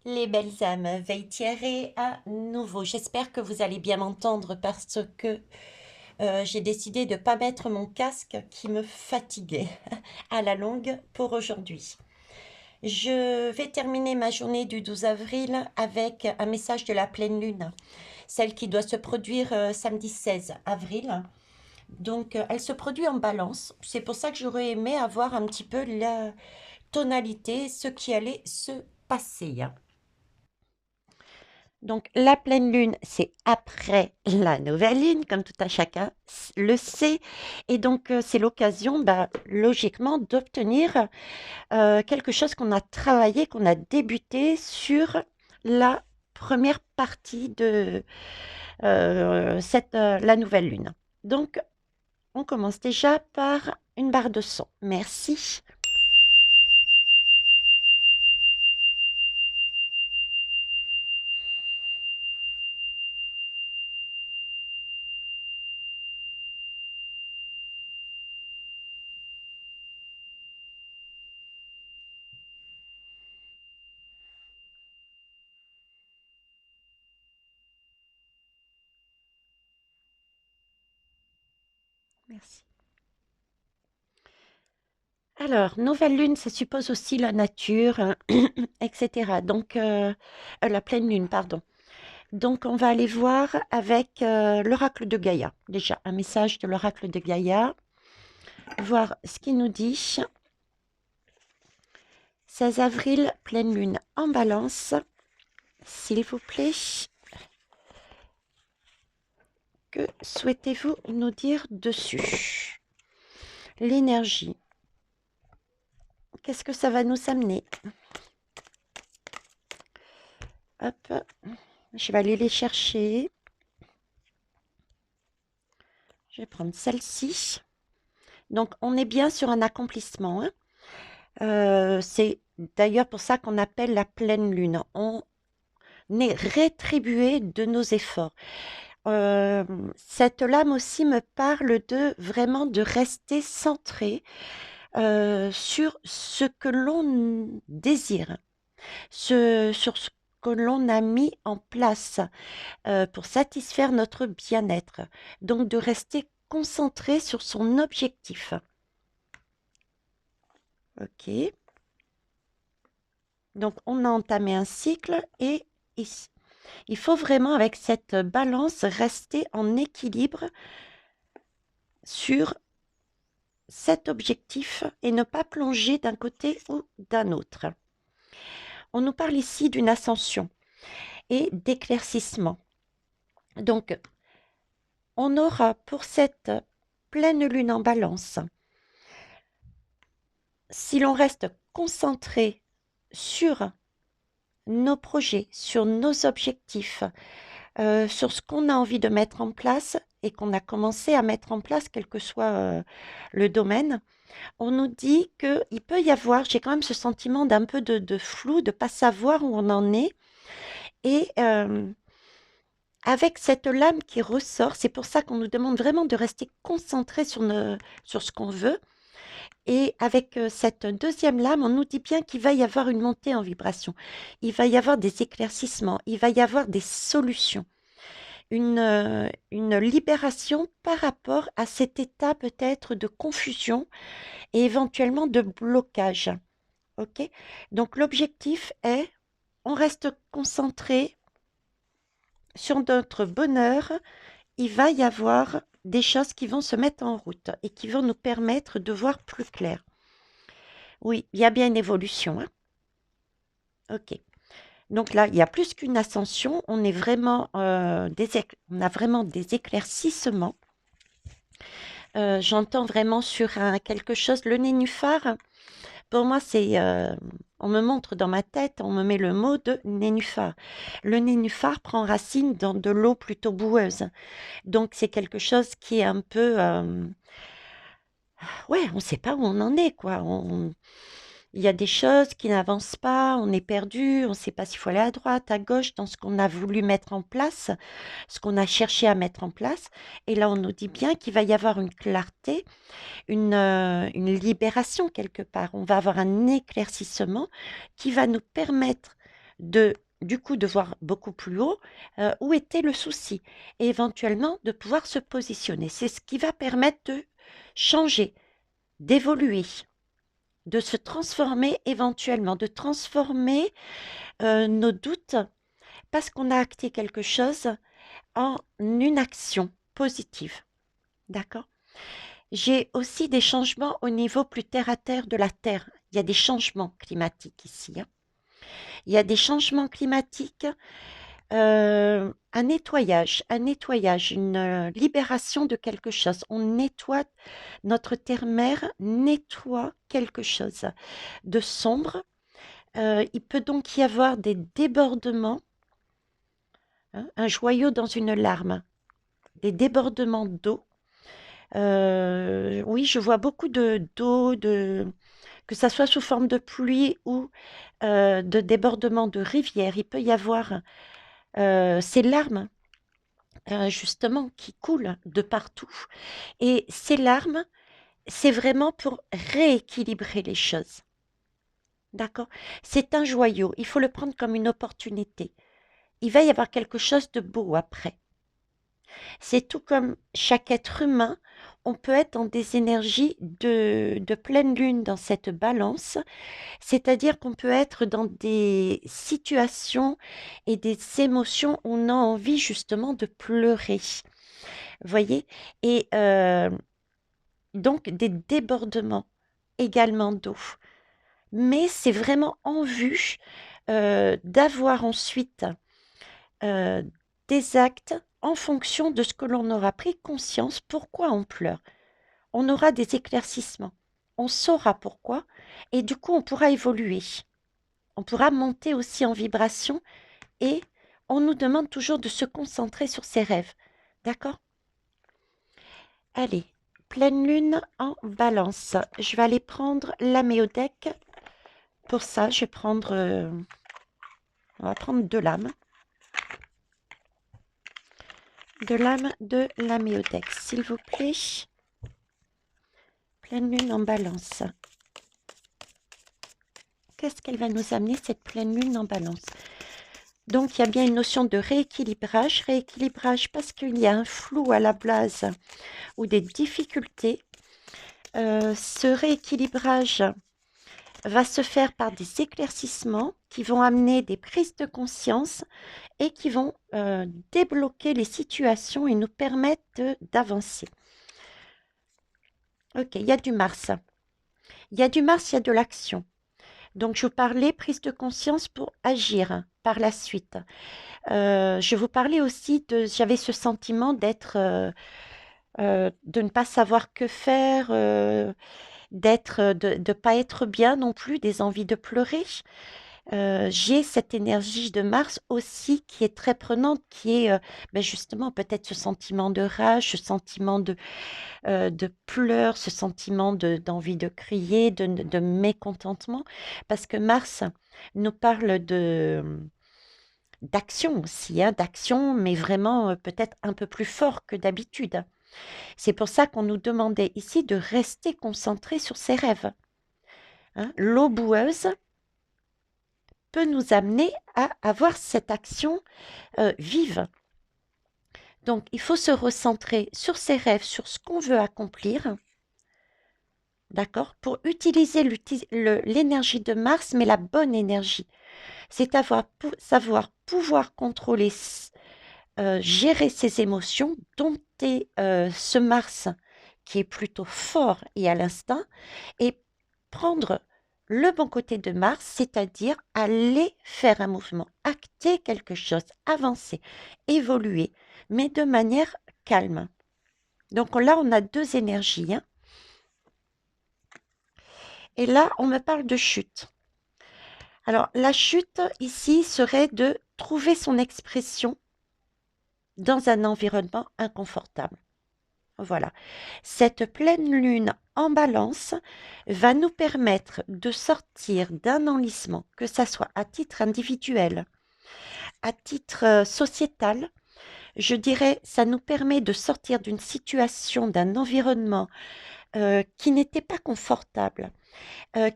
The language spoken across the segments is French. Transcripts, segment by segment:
Les belles âmes, veillent à nouveau. J'espère que vous allez bien m'entendre parce que j'ai décidé de ne pas mettre mon casque qui me fatiguait à la longue pour aujourd'hui. Je vais terminer ma journée du 12 avril avec un message de la pleine lune, celle qui doit se produire samedi 16 avril. Donc, elle se produit en balance. C'est pour ça que j'aurais aimé avoir un petit peu la tonalité, ce qui allait se passer. Donc, la pleine lune, c'est après la nouvelle lune, comme tout un chacun le sait. Et donc, c'est l'occasion, bah, logiquement, d'obtenir quelque chose qu'on a travaillé, qu'on a débuté sur la première partie de la nouvelle lune. Donc, on commence déjà par une barre de son. Merci. Merci. Alors, nouvelle lune, ça suppose aussi la nature, etc. Donc, la pleine lune, pardon. Donc, on va aller voir avec l'oracle de Gaïa. Déjà, un message de l'oracle de Gaïa. Voir ce qu'il nous dit. 16 avril, pleine lune en balance. S'il vous plaît, que souhaitez-vous nous dire dessus? L'énergie. Qu'est-ce que ça va nous amener? Hop, je vais aller les chercher. Je vais prendre celle-ci. Donc, on est bien sur un accomplissement, hein. C'est d'ailleurs pour ça qu'on appelle la pleine lune. On est rétribué de nos efforts. Euh, cette lame aussi me parle de vraiment de rester centré sur ce que l'on désire, sur ce que l'on a mis en place pour satisfaire notre bien-être. Donc de rester concentré sur son objectif. Ok. Donc on a entamé un cycle et il faut vraiment avec cette balance rester en équilibre sur cet objectif et ne pas plonger d'un côté ou d'un autre. On nous parle ici d'une ascension et d'éclaircissement. Donc, on aura pour cette pleine lune en balance, si l'on reste concentré sur nos projets, sur nos objectifs, sur ce qu'on a envie de mettre en place et qu'on a commencé à mettre en place, quel que soit le domaine, on nous dit qu'il peut y avoir, j'ai quand même ce sentiment d'un peu de flou, de ne pas savoir où on en est. Et avec cette lame qui ressort, c'est pour ça qu'on nous demande vraiment de rester concentré sur ce qu'on veut. Et avec cette deuxième lame, on nous dit bien qu'il va y avoir une montée en vibration. Il va y avoir des éclaircissements, il va y avoir des solutions, une libération par rapport à cet état peut-être de confusion et éventuellement de blocage. Ok. Donc l'objectif est, on reste concentré sur notre bonheur. Il va y avoir des choses qui vont se mettre en route et qui vont nous permettre de voir plus clair. Oui, il y a bien une évolution, hein. Ok. Donc là, il y a plus qu'une ascension. On est vraiment, on a vraiment des éclaircissements. J'entends vraiment sur quelque chose. Le nénuphar, pour moi, c'est, on me montre dans ma tête, on me met le mot de nénuphar. Le nénuphar prend racine dans de l'eau plutôt boueuse. Donc, c'est quelque chose qui est un peu, ouais, on ne sait pas où on en est, quoi. Il y a des choses qui n'avancent pas, on est perdu, on ne sait pas s'il faut aller à droite, à gauche, dans ce qu'on a voulu mettre en place, ce qu'on a cherché à mettre en place. Et là, on nous dit bien qu'il va y avoir une clarté, une libération quelque part. On va avoir un éclaircissement qui va nous permettre du coup de voir beaucoup plus haut où était le souci et éventuellement de pouvoir se positionner. C'est ce qui va permettre de changer, d'évoluer, de se transformer éventuellement, de transformer nos doutes parce qu'on a acté quelque chose en une action positive. D'accord? J'ai aussi des changements au niveau plus terre à terre de la Terre. Il y a des changements climatiques ici, hein. Il y a des changements climatiques, un nettoyage, une libération de quelque chose. On nettoie, notre terre-mère nettoie quelque chose de sombre. Il peut donc y avoir des débordements, hein, un joyau dans une larme, des débordements d'eau. Oui, je vois beaucoup d'eau, que ça soit sous forme de pluie ou de débordements de rivière. Il peut y avoir ces larmes, justement, qui coulent de partout. Et ces larmes, c'est vraiment pour rééquilibrer les choses. D'accord? C'est un joyau. Il faut le prendre comme une opportunité. Il va y avoir quelque chose de beau après. C'est tout comme chaque être humain, on peut être dans des énergies de pleine lune dans cette balance, c'est-à-dire qu'on peut être dans des situations et des émotions où on a envie justement de pleurer. Vous voyez? Et donc des débordements également d'eau. Mais c'est vraiment en vue d'avoir ensuite euh, des actes en fonction de ce que l'on aura pris conscience, pourquoi on pleure. On aura des éclaircissements, on saura pourquoi, et du coup on pourra évoluer. On pourra monter aussi en vibration et on nous demande toujours de se concentrer sur ses rêves. D'accord? Allez, pleine lune en balance. Je vais aller prendre l'améodec. Pour ça, je vais prendre... on va prendre deux lames. Deux lames de l'améodex, s'il vous plaît. Pleine lune en balance. Qu'est-ce qu'elle va nous amener, cette pleine lune en balance? Donc, il y a bien une notion de rééquilibrage. Rééquilibrage parce qu'il y a un flou à la base ou des difficultés. Ce rééquilibrage va se faire par des éclaircissements qui vont amener des prises de conscience et qui vont débloquer les situations et nous permettre d'avancer. Ok, il y a du Mars. Il y a du Mars, il y a de l'action. Donc, je vous parlais prise de conscience pour agir par la suite. Je vous parlais aussi de... J'avais ce sentiment d'être... de ne pas savoir que faire, de ne pas être bien non plus, des envies de pleurer. J'ai cette énergie de Mars aussi qui est très prenante, qui est ben justement peut-être ce sentiment de rage, ce sentiment de pleurs, ce sentiment d'envie de crier, de mécontentement, parce que Mars nous parle d'action aussi, hein, d'action, mais vraiment peut-être un peu plus fort que d'habitude. C'est pour ça qu'on nous demandait ici de rester concentré sur ses rêves, hein. L'eau boueuse peut nous amener à avoir cette action vive. Donc, il faut se recentrer sur ses rêves, sur ce qu'on veut accomplir, d'accord, pour utiliser l'énergie de Mars, mais la bonne énergie. C'est savoir pouvoir contrôler, gérer ses émotions, dompter ce Mars qui est plutôt fort et à l'instinct, et prendre le bon côté de Mars, c'est-à-dire aller faire un mouvement, acter quelque chose, avancer, évoluer, mais de manière calme. Donc là, on a deux énergies, hein. Et là, on me parle de chute. Alors, la chute ici serait de trouver son expression dans un environnement inconfortable. Voilà. Cette pleine lune en balance va nous permettre de sortir d'un enlisement, que ça soit à titre individuel, à titre sociétal. Je dirais, ça nous permet de sortir d'une situation, d'un environnement qui n'étaient pas confortables,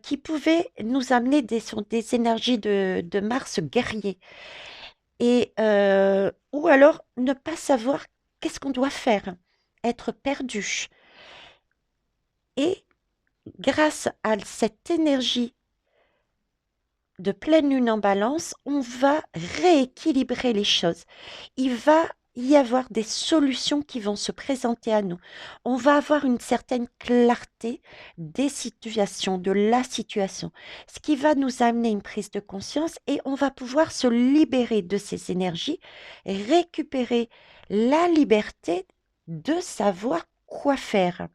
qui pouvaient nous amener sur des énergies de Mars guerrier, et ou alors ne pas savoir qu'est-ce qu'on doit faire, être perdu. Et grâce à cette énergie de pleine lune en balance, on va rééquilibrer les choses. Il va y avoir des solutions qui vont se présenter à nous. On va avoir une certaine clarté des situations, de la situation, ce qui va nous amener une prise de conscience et on va pouvoir se libérer de ces énergies, récupérer la liberté de savoir quoi faire.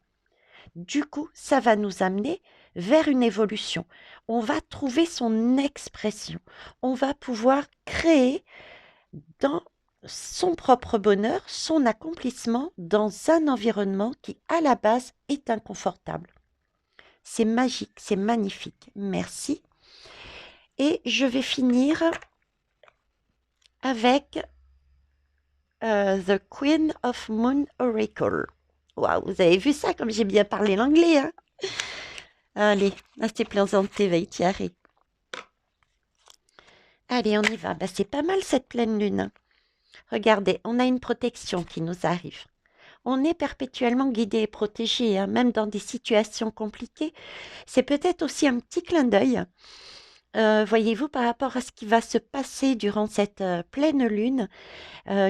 Du coup, ça va nous amener vers une évolution. On va trouver son expression. On va pouvoir créer dans son propre bonheur, son accomplissement dans un environnement qui, à la base, est inconfortable. C'est magique, c'est magnifique. Merci. Et je vais finir avec The Queen of Moon Oracle. Waouh, vous avez vu ça comme j'ai bien parlé l'anglais, hein? Allez, c'était plaisanté, va y tirer. Allez, on y va. Bah, c'est pas mal cette pleine lune. Regardez, on a une protection qui nous arrive. On est perpétuellement guidé et protégé, hein, même dans des situations compliquées. C'est peut-être aussi un petit clin d'œil, voyez-vous, par rapport à ce qui va se passer durant cette pleine lune,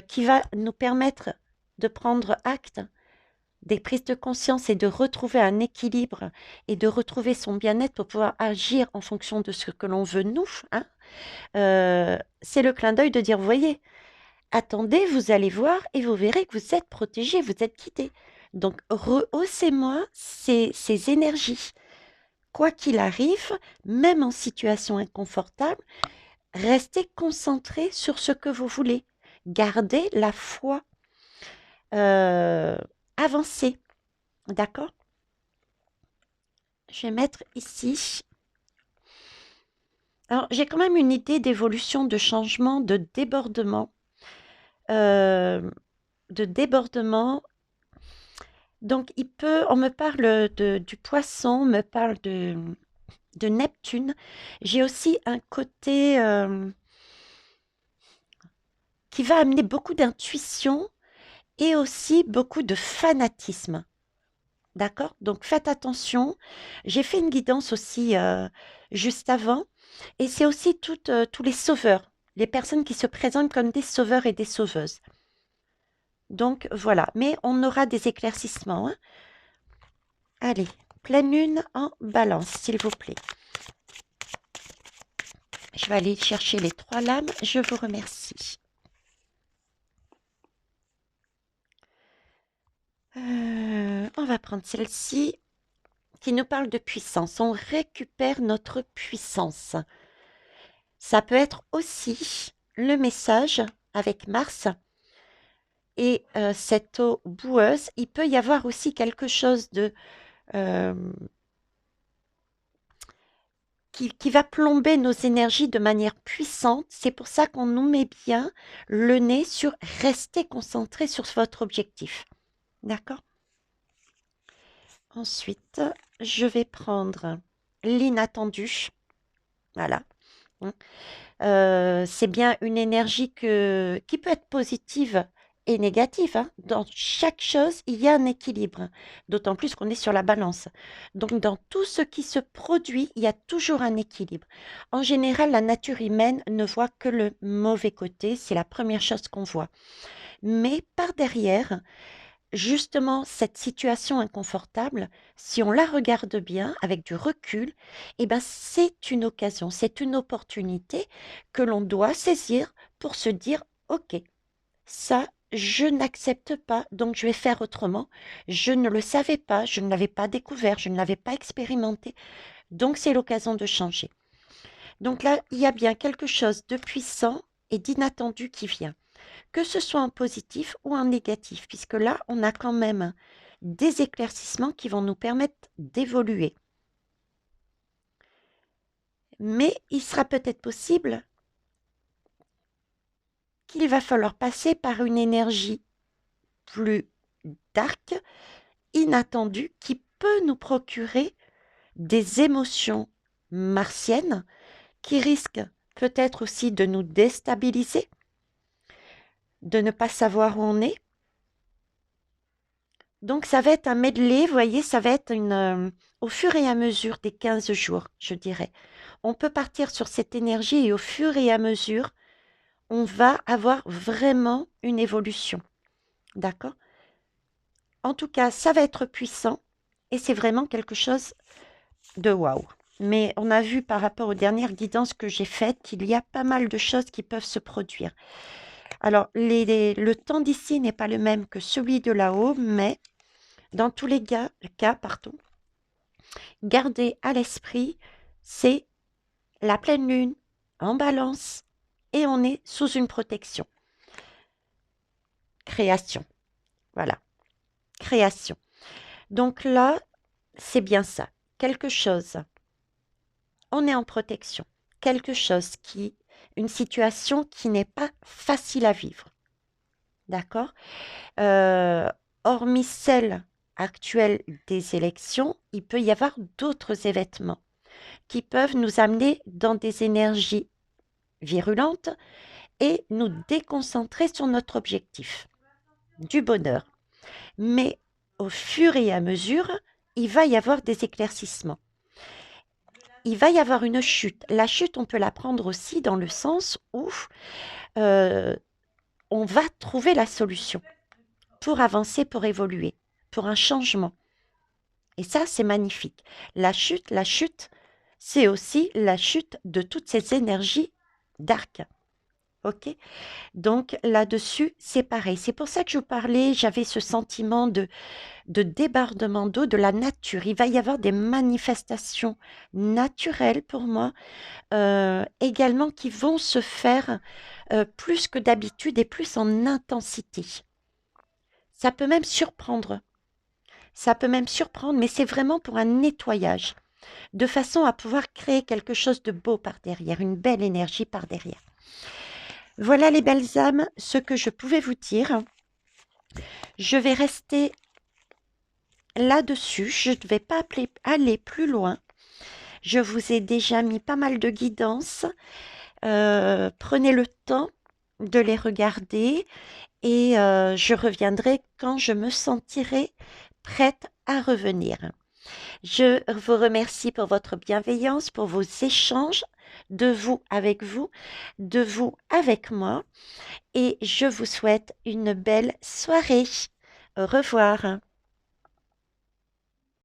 qui va nous permettre de prendre acte des prises de conscience et de retrouver un équilibre et de retrouver son bien-être pour pouvoir agir en fonction de ce que l'on veut nous, hein. C'est le clin d'œil de dire, vous voyez, attendez, vous allez voir et vous verrez que vous êtes protégé, vous êtes guidé. Donc, rehaussez-moi ces énergies. Quoi qu'il arrive, même en situation inconfortable, restez concentré sur ce que vous voulez. Gardez la foi. Avancez. D'accord? Je vais mettre ici. Alors, j'ai quand même une idée d'évolution, de changement, de débordement. De débordement. Donc, on me parle du poisson, on me parle de Neptune. J'ai aussi un côté qui va amener beaucoup d'intuition et aussi beaucoup de fanatisme. D'accord? Donc, faites attention. J'ai fait une guidance aussi juste avant. Et c'est aussi tous les sauveurs, les personnes qui se présentent comme des sauveurs et des sauveuses. Donc, voilà. Mais on aura des éclaircissements, hein. Allez, pleine lune en balance, s'il vous plaît. Je vais aller chercher les 3 lames. Je vous remercie. On va prendre celle-ci qui nous parle de puissance. On récupère notre puissance. Ça peut être aussi le message avec Mars et cette eau boueuse. Il peut y avoir aussi quelque chose de qui va plomber nos énergies de manière puissante. C'est pour ça qu'on nous met bien le nez sur rester concentré sur votre objectif. D'accord? Ensuite, je vais prendre l'inattendu. Voilà. C'est bien une énergie qui peut être positive et négative, hein. Dans chaque chose, il y a un équilibre, d'autant plus qu'on est sur la balance. Donc, dans tout ce qui se produit, il y a toujours un équilibre. En général, la nature humaine ne voit que le mauvais côté, c'est la première chose qu'on voit. Mais par derrière, justement, cette situation inconfortable, si on la regarde bien, avec du recul, eh ben, c'est une occasion, c'est une opportunité que l'on doit saisir pour se dire, OK, ça, je n'accepte pas, donc je vais faire autrement. Je ne le savais pas, je ne l'avais pas découvert, je ne l'avais pas expérimenté, donc c'est l'occasion de changer. Donc là, il y a bien quelque chose de puissant et d'inattendu qui vient, que ce soit en positif ou en négatif, puisque là, on a quand même des éclaircissements qui vont nous permettre d'évoluer. Mais il sera peut-être possible qu'il va falloir passer par une énergie plus dark, inattendue, qui peut nous procurer des émotions martiennes qui risquent peut-être aussi de nous déstabiliser, de ne pas savoir où on est. Donc ça va être un medley, vous voyez, ça va être au fur et à mesure des 15 jours, je dirais. On peut partir sur cette énergie et au fur et à mesure, on va avoir vraiment une évolution. D'accord? En tout cas, ça va être puissant et c'est vraiment quelque chose de waouh. Mais on a vu par rapport aux dernières guidances que j'ai faites qu'il y a pas mal de choses qui peuvent se produire. Alors, le temps d'ici n'est pas le même que celui de là-haut, mais dans tous les cas, gardez à l'esprit, c'est la pleine lune en balance et on est sous une protection. Création. Voilà. Création. Donc là, c'est bien ça. Quelque chose. On est en protection. Quelque chose une situation qui n'est pas facile à vivre. D'accord? Hormis celle actuelle des élections, il peut y avoir d'autres événements qui peuvent nous amener dans des énergies virulentes et nous déconcentrer sur notre objectif, du bonheur. Mais au fur et à mesure, il va y avoir des éclaircissements. Il va y avoir une chute. La chute, on peut la prendre aussi dans le sens où on va trouver la solution pour avancer, pour évoluer, pour un changement. Et ça, c'est magnifique. La chute, c'est aussi la chute de toutes ces énergies dark. Ok? Donc là-dessus, c'est pareil. C'est pour ça que je vous parlais, j'avais ce sentiment de débordement d'eau de la nature. Il va y avoir des manifestations naturelles pour moi, également qui vont se faire plus que d'habitude et plus en intensité. Ça peut même surprendre. Ça peut même surprendre, mais c'est vraiment pour un nettoyage, de façon à pouvoir créer quelque chose de beau par derrière, une belle énergie par derrière. Voilà les belles âmes, ce que je pouvais vous dire. Je vais rester là-dessus, je ne vais pas aller plus loin. Je vous ai déjà mis pas mal de guidances. Prenez le temps de les regarder et je reviendrai quand je me sentirai prête à revenir. Je vous remercie pour votre bienveillance, pour vos échanges, de vous avec vous, de vous avec moi, et je vous souhaite une belle soirée. Au revoir.